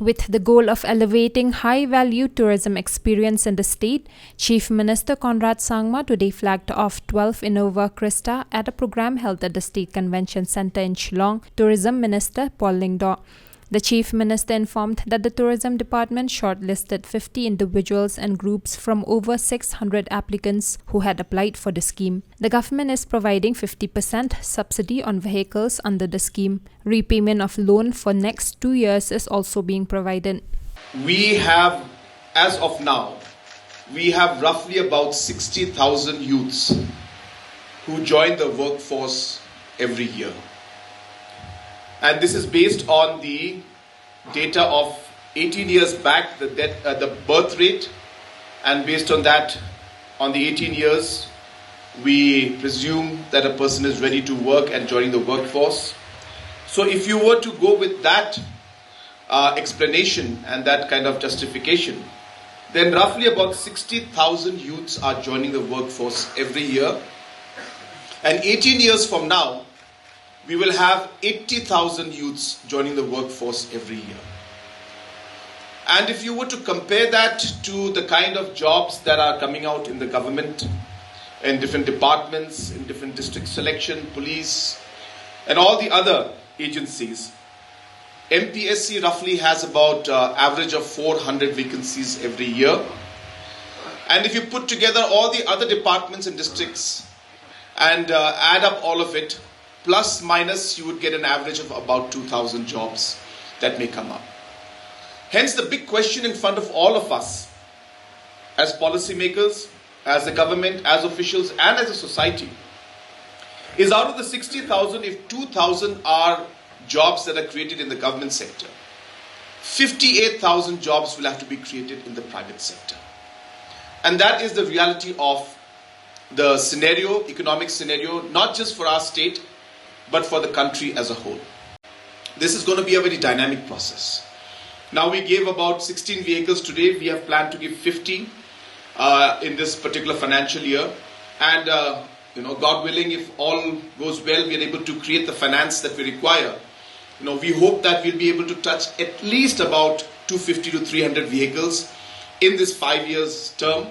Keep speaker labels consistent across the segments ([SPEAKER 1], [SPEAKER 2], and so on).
[SPEAKER 1] With the goal of elevating high-value tourism experience in the state, Chief Minister Conrad Sangma today flagged off 12 Innova Crista at a program held at the State Convention Centre in Shillong, Tourism Minister Paul Lingdaw. The Chief Minister informed that the Tourism Department shortlisted 50 individuals and groups from over 600 applicants who had applied for the scheme. The government is providing 50% subsidy on vehicles under the scheme. Repayment of loan for next 2 years is also being provided.
[SPEAKER 2] We have, as of now, we have roughly about 60,000 youths who join the workforce every year. And this is based on the data of 18 years back, the birth rate, and based on that, on the 18 years, we presume that a person is ready to work and joining the workforce. So if you were to go with that explanation and that kind of justification, then roughly about 60,000 youths are joining the workforce every year. And 18 years from now, we will have 80,000 youths joining the workforce every year. And if you were to compare that to the kind of jobs that are coming out in the government, in different departments, in different district selection, police, and all the other agencies, MPSC roughly has about average of 400 vacancies every year. And if you put together all the other departments and districts and add up all of it, plus minus, you would get an average of about 2,000 jobs that may come up. Hence, the big question in front of all of us, as policymakers, as the government, as officials, and as a society, is out of the 60,000, if 2,000 are jobs that are created in the government sector, 58,000 jobs will have to be created in the private sector. And that is the reality of the scenario, economic scenario, not just for our state, but for the country as a whole. This is going to be a very dynamic process. Now, we gave about 16 vehicles today. We have planned to give 50 in this particular financial year. And, God willing, if all goes well, we are able to create the finance that we require. We hope that we'll be able to touch at least about 250 to 300 vehicles in this 5 years term.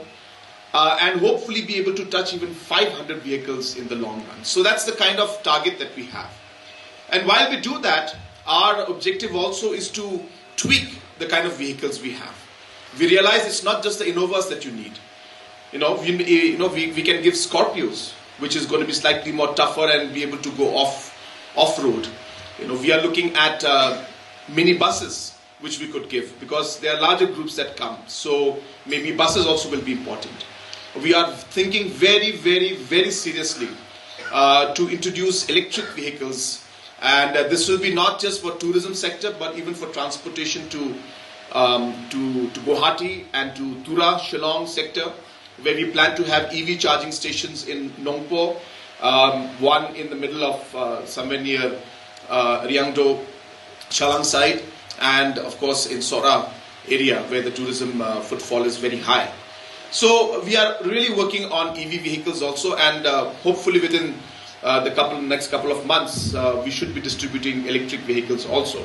[SPEAKER 2] And hopefully be able to touch even 500 vehicles in the long run. So that's the kind of target that we have. And while we do that, our objective also is to tweak the kind of vehicles we have. We realize it's not just the Innovas that you need. We can give Scorpios, which is going to be slightly more tougher and be able to go off-road. We are looking at mini buses, which we could give, because there are larger groups that come. So maybe buses also will be important. We are thinking very, very, very seriously to introduce electric vehicles, and this will be not just for tourism sector, but even for transportation to Guwahati and to Tura, Shillong sector, where we plan to have EV charging stations in Nongpo, one in the middle of somewhere near Riangdo, Chalang side, and of course in Sora area where the tourism footfall is very high. So we are really working on EV vehicles also, and hopefully within the next couple of months, we should be distributing electric vehicles also.